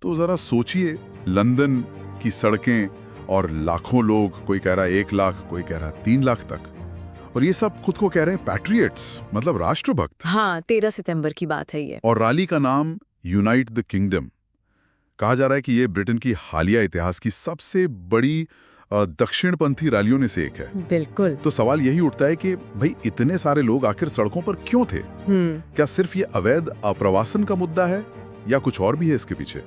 तो जरा सोचिए, लंदन की सड़कें और लाखों लोग, कोई कह रहा है 1 लाख, कोई कह रहा है 3 लाख तक, और ये सब खुद को कह रहे हैं पैट्रियट्स, मतलब राष्ट्रभक्त। हाँ, 13 सितंबर की बात है ये। और रैली का नाम यूनाइट द किंगडम। कहा जा रहा है कि ये ब्रिटेन की हालिया इतिहास की सबसे बड़ी दक्षिणपंथी रैलियों में से एक है। बिल्कुल। तो सवाल यही उठता है कि भाई इतने सारे लोग आखिर सड़कों पर क्यों थे? क्या सिर्फ ये अवैध आप्रवासन का मुद्दा है या कुछ और भी है इसके पीछे?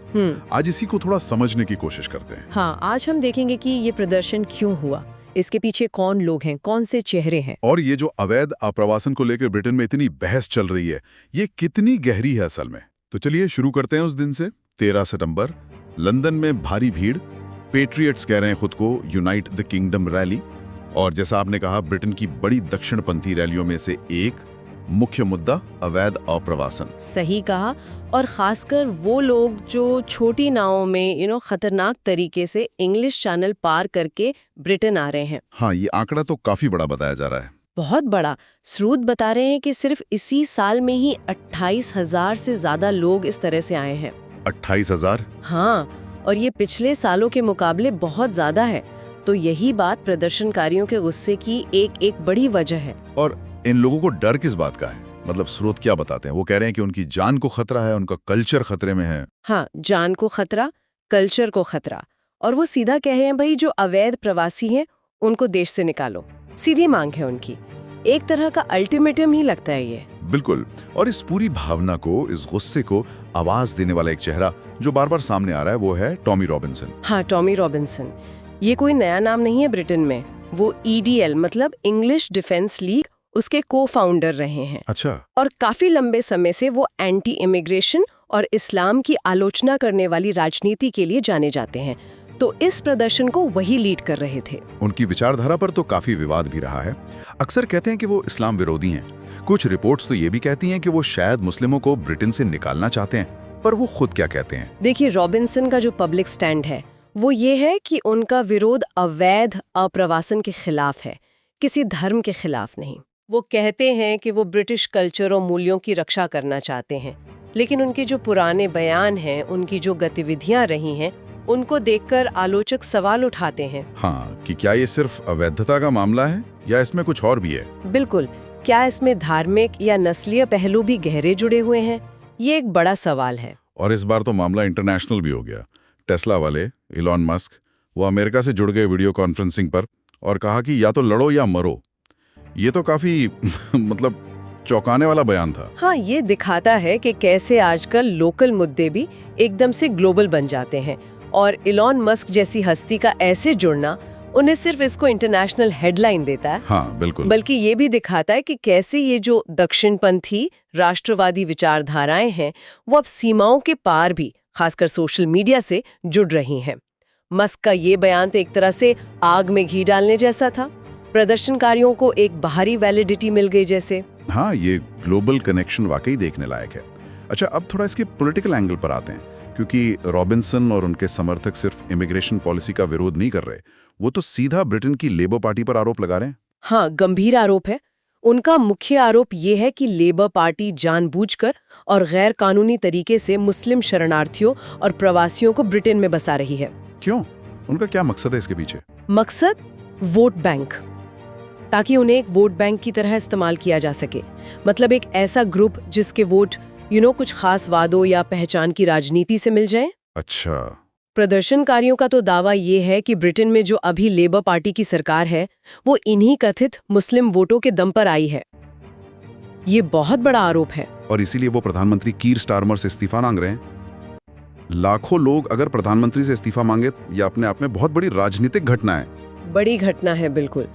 आज इसी को थोड़ा समझने की कोशिश करते हैं। हाँ, आज हम देखेंगे कि ये प्रदर्शन क्यों हुआ, इसके पीछे कौन लोग हैं, कौन से चेहरे हैं, और ये जो अवैध आप्रवासन को लेकर ब्रिटेन में इतनी बहस चल रही है, ये कितनी गहरी है असल में। तो चलिए शुरू करते हैं उस दिन से। 13 सितंबर, लंदन में भारी भीड़, पेट्रियट्स कह रहे हैं खुद को, यूनाइट द किंगडम रैली। और जैसा आपने कहा, ब्रिटेन की बड़ी दक्षिणपंथी रैलियों में से एक, मुख्य मुद्दा अवैध आप्रवासन। सही कहा। और खासकर वो लोग जो छोटी नावों में खतरनाक तरीके से इंग्लिश चैनल पार करके ब्रिटेन आ रहे हैं। हाँ, ये आंकड़ा तो काफी बड़ा बताया जा रहा है। बहुत बड़ा। स्रोत बता रहे हैं कि सिर्फ इसी साल में ही 28,000 से ज्यादा लोग इस तरह से आए हैं। 28,000? हाँ, और ये पिछले सालों के मुकाबले बहुत ज्यादा है। तो यही बात प्रदर्शनकारियों के गुस्से की एक बड़ी वजह है। और इन लोगों को डर किस बात का है? मतलब स्रोत क्या बताते हैं? वो कह रहे हैं कि उनकी जान को खतरा है, उनका कल्चर खतरे में है। हाँ, जान को खतरा, कल्चर को खतरा। और वो सीधा कह रहे हैं, भाई जो अवैध प्रवासी हैं उनको देश से निकालो। सीधी मांग है उनकी, एक तरह का अल्टीमेटम ही लगता है ये। बिल्कुल। और इस पूरी भावना को, इस गुस्से को आवाज देने वाला एक चेहरा जो बार बार सामने आ रहा है, वो है टॉमी रॉबिन्सन। हाँ, टॉमी रॉबिन्सन। ये कोई नया नाम नहीं है ब्रिटेन में। वो EDL मतलब इंग्लिश डिफेंस लीग, उसके को-फाउंडर रहे हैं। अच्छा। और काफी लंबे समय से वो एंटी इमिग्रेशन और इस्लाम की आलोचना करने वाली राजनीति के लिए जाने जाते हैं। तो इस प्रदर्शन को वही लीड कर रहे थे। उनकी विचारधारा पर तो काफी विवाद भी रहा है। अक्सर कहते हैं कि वो इस्लाम विरोधी हैं। कुछ रिपोर्ट्स तो ये भी कहती हैं कि वो शायद मुस्लिमों को ब्रिटेन से निकालना चाहते हैं। पर वो खुद क्या कहते हैं? देखिए, रॉबिन्सन का जो पब्लिक स्टैंड है वो ये है कि उनका विरोध अवैध आप्रवासन के खिलाफ है, किसी धर्म के खिलाफ नहीं। वो कहते हैं कि वो ब्रिटिश कल्चर और मूल्यों की रक्षा करना चाहते हैं, लेकिन उनके जो पुराने बयान हैं, उनकी जो गतिविधियां रही हैं, उनको देखकर आलोचक सवाल उठाते हैं। हाँ, कि क्या ये सिर्फ अवैधता का मामला है या इसमें कुछ और भी है? बिल्कुल। क्या इसमें धार्मिक या नस्लीय पहलू भी गहरे जुड़े हुए हैं? ये एक बड़ा सवाल है। और इस बार तो मामला इंटरनेशनल भी हो गया। टेस्ला वाले इलॉन मस्क, वो अमेरिका से जुड़ गए वीडियो कॉन्फ्रेंसिंग पर और कहा कि या तो लड़ो या मरो। ये तो काफी मतलब चौंकाने वाला बयान था। हाँ, ये दिखाता है कि कैसे आजकल लोकल मुद्दे भी एकदम से ग्लोबल बन जाते हैं। और इलॉन मस्क जैसी हस्ती का ऐसे जुड़ना उन्हें सिर्फ इसको इंटरनेशनल हेडलाइन देता है। हाँ, बिल्कुल। बल्कि ये भी दिखाता है कि कैसे ये जो दक्षिणपंथी राष्ट्रवादी विचारधाराएं हैं, वो अब सीमाओं के पार भी, खासकर सोशल मीडिया से जुड़ रही हैं। मस्क का ये बयान तो एक तरह से आग में घी डालने जैसा था। प्रदर्शनकारियों को एक बाहरी वैलिडिटी मिल गई जैसे। हाँ, ये ग्लोबल कनेक्शन वाकई देखने लायक है। अच्छा, अब थोड़ा इसके पॉलिटिकल एंगल पर आते हैं, क्योंकि रॉबिन्सन और उनके समर्थक सिर्फ इमिग्रेशन पॉलिसी का विरोध नहीं कर रहे, वो तो सीधा ब्रिटेन की लेबर पार्टी पर आरोप लगा रहे हैं। हाँ, गंभीर आरोप है। उनका मुख्य आरोप ये है कि लेबर पार्टी जानबूझकर और गैर कानूनी तरीके से मुस्लिम शरणार्थियों और प्रवासियों को ब्रिटेन में बसा रही है। क्यों? उनका क्या मकसद है इसके पीछे? मकसद वोट बैंक, ताकि उन्हें एक वोट बैंक की तरह इस्तेमाल किया जा सके। मतलब एक ऐसा ग्रुप जिसके वोट कुछ खास वादों या पहचान की राजनीति से मिल जाए। अच्छा। प्रदर्शनकारियों का तो दावा ये है कि ब्रिटेन में जो अभी लेबर पार्टी की सरकार है, वो इन्हीं कथित मुस्लिम वोटों के दम पर आई है। ये बहुत बड़ा आरोप है। और इसीलिए वो प्रधानमंत्री कीर स्टारमर से इस्तीफा मांग रहे हैं। लाखों लोग अगर प्रधानमंत्री से इस्तीफा मांगे, यह अपने आप में बहुत बड़ी राजनीतिक घटना है। बड़ी घटना है, बिल्कुल।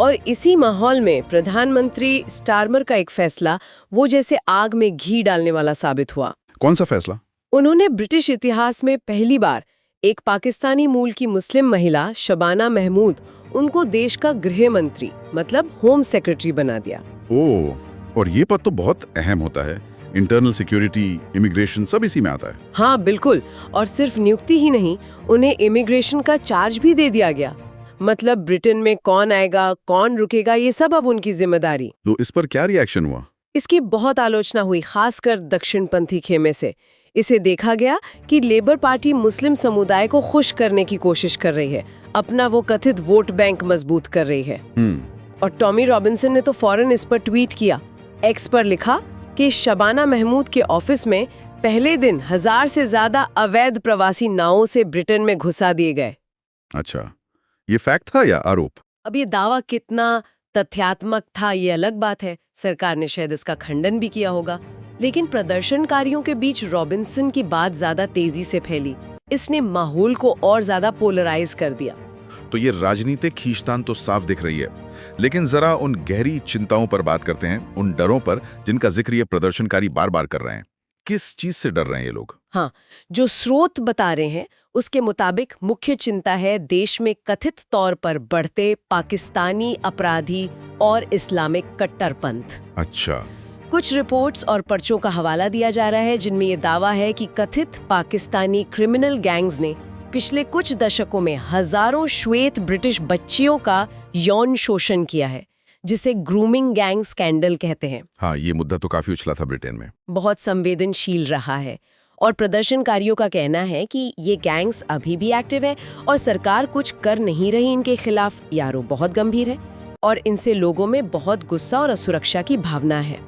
और इसी माहौल में प्रधानमंत्री स्टारमर का एक फैसला वो जैसे आग में घी डालने वाला साबित हुआ। कौन सा फैसला? उन्होंने ब्रिटिश इतिहास में पहली बार एक पाकिस्तानी मूल की मुस्लिम महिला शबाना महमूद, उनको देश का गृह मंत्री मतलब होम सेक्रेटरी बना दिया। ओह, और ये पद तो बहुत अहम होता है। इंटरनल सिक्योरिटी, इमिग्रेशन सब इसी में आता है। हाँ, बिल्कुल। और सिर्फ नियुक्ति ही नहीं, उन्हें इमिग्रेशन का चार्ज भी दे दिया गया। मतलब ब्रिटेन में कौन आएगा, कौन रुकेगा, ये सब अब उनकी जिम्मेदारी। तो इस पर क्या रिएक्शन हुआ? इसकी बहुत आलोचना हुई, खासकर दक्षिणपंथी खेमे से। इसे देखा गया कि लेबर पार्टी मुस्लिम समुदाय को खुश करने की कोशिश कर रही है, अपना वो कथित वोट बैंक मजबूत कर रही है। और टॉमी रॉबिन्सन ने तो फौरन इस पर ट्वीट किया, एक्स पर लिखा कि शबाना महमूद के ऑफिस में पहले दिन 1000 से ज्यादा अवैध प्रवासी नावों से ब्रिटेन में घुसा दिए गए। अच्छा, ये फैक्ट था या आरोप? अब ये दावा कितना तथ्यात्मक था ये अलग बात है, सरकार ने शायद इसका खंडन भी किया होगा, लेकिन प्रदर्शनकारियों के बीच रॉबिन्सन की बात ज्यादा तेजी से फैली। इसने माहौल को और ज्यादा पोलराइज कर दिया। तो ये राजनीतिक खींचतान तो साफ दिख रही है, लेकिन जरा उन गहरी चिंताओं पर बात करते हैं, उन डरों पर जिनका जिक्र ये प्रदर्शनकारी बार बार कर रहे हैं। किस चीज से डर रहे हैं ये लोग? हाँ, जो स्रोत बता रहे हैं उसके मुताबिक मुख्य चिंता है देश में कथित तौर पर बढ़ते पाकिस्तानी अपराधी और इस्लामिक कट्टरपंथ। अच्छा। कुछ रिपोर्ट्स और पर्चों का हवाला दिया जा रहा है जिनमें ये दावा है कि कथित पाकिस्तानी क्रिमिनल गैंग्स ने पिछले कुछ दशकों में हजारों श्वेत ब्रिटिश बच्चियों का यौन शोषण किया है, जिसे ग्रूमिंग गैंग स्कैंडल कहते हैं। हाँ, ये मुद्दा तो काफी उछला था ब्रिटेन में, बहुत संवेदनशील रहा है। और प्रदर्शनकारियों का कहना है कि ये गैंग्स अभी भी एक्टिव है और सरकार कुछ कर नहीं रही इनके खिलाफ। ये आरोप बहुत गंभीर है और इनसे लोगों में बहुत गुस्सा और असुरक्षा की भावना है।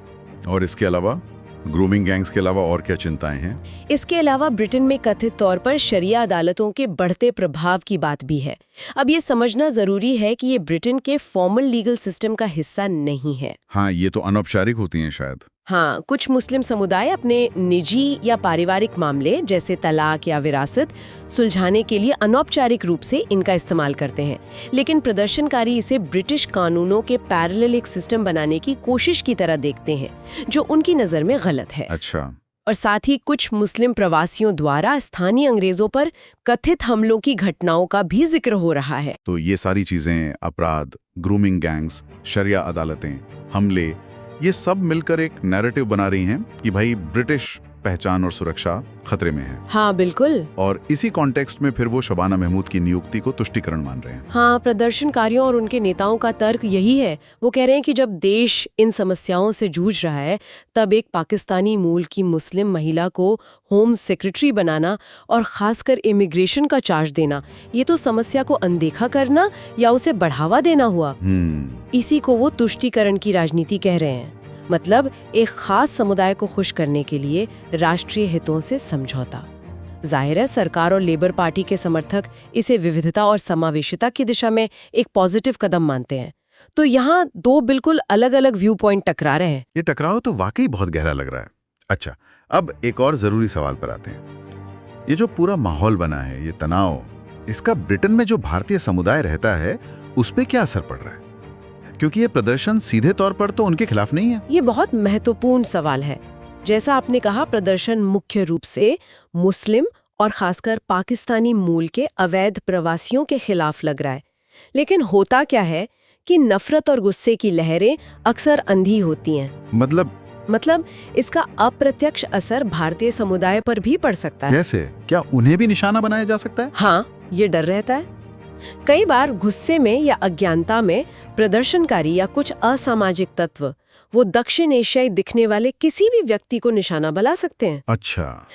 और इसके अलावा ग्रूमिंग गैंग्स के अलावा और क्या चिंताएं हैं? इसके अलावा ब्रिटेन में कथित तौर पर शरिया अदालतों के बढ़ते प्रभाव की बात भी है। अब ये समझना जरूरी है कि ये ब्रिटेन के फॉर्मल लीगल सिस्टम का हिस्सा नहीं है। हाँ, ये तो अनौपचारिक होती हैं शायद। हाँ, कुछ मुस्लिम समुदाय अपने निजी या पारिवारिक मामले जैसे तलाक या विरासत सुलझाने के लिए अनौपचारिक रूप से इनका इस्तेमाल करते हैं, लेकिन प्रदर्शनकारी इसे ब्रिटिश कानूनों के पैरेलल एक सिस्टम बनाने की कोशिश की तरह देखते हैं, जो उनकी नज़र में गलत है। अच्छा। और साथ ही कुछ मुस्लिम प्रवासियों द्वारा स्थानीय अंग्रेजों पर कथित हमलों की घटनाओं का भी जिक्र हो रहा है। तो ये सारी चीजें, अपराध, ग्रूमिंग गैंग्स, शरिया अदालतें, हमले, ये सब मिलकर एक नैरेटिव बना रही हैं कि भाई ब्रिटिश पहचान और सुरक्षा खतरे में है। हाँ, बिल्कुल। और इसी कॉन्टेक्स्ट में फिर वो शबाना महमूद की नियुक्ति को तुष्टिकरण मान रहे हैं। हाँ, प्रदर्शनकारियों और उनके नेताओं का तर्क यही है। वो कह रहे हैं कि जब देश इन समस्याओं से जूझ रहा है, तब एक पाकिस्तानी मूल की मुस्लिम महिला को होम सेक्रेटरी बनाना और खासकर इमिग्रेशन का चार्ज देना, ये तो समस्या को अनदेखा करना या उसे बढ़ावा देना हुआ। इसी को वो तुष्टिकरण की राजनीति कह रहे हैं, मतलब एक खास समुदाय को खुश करने के लिए राष्ट्रीय हितों से समझौता। जाहिर है सरकार और लेबर पार्टी के समर्थक इसे विविधता और समावेशिता की दिशा में एक पॉजिटिव कदम मानते हैं। तो यहाँ दो बिल्कुल अलग अलग व्यू पॉइंट टकरा रहे हैं। ये टकराव तो वाकई बहुत गहरा लग रहा है। अच्छा, अब एक और जरूरी सवाल पर आते हैं। ये जो पूरा माहौल बना है, ये तनाव, इसका ब्रिटेन में जो भारतीय समुदाय रहता है उस पर क्या असर पड़ रहा है? क्योंकि ये प्रदर्शन सीधे तौर पर तो उनके खिलाफ नहीं है। ये बहुत महत्वपूर्ण सवाल है। जैसा आपने कहा, प्रदर्शन मुख्य रूप से मुस्लिम और खासकर पाकिस्तानी मूल के अवैध प्रवासियों के खिलाफ लग रहा है। लेकिन होता क्या है कि नफरत और गुस्से की लहरें अक्सर अंधी होती हैं। मतलब इसका अप्रत्यक्ष असर भारतीय समुदाय पर भी पड़ सकता है। कैसे? क्या उन्हें भी निशाना बनाया जा सकता है? हाँ, ये डर रहता है। कई बार गुस्से में या अज्ञानता में प्रदर्शनकारी या कुछ असामाजिक तत्व वो दक्षिण एशियाई दिखने वाले किसी भी व्यक्ति को निशाना बना सकते हैं। अच्छा।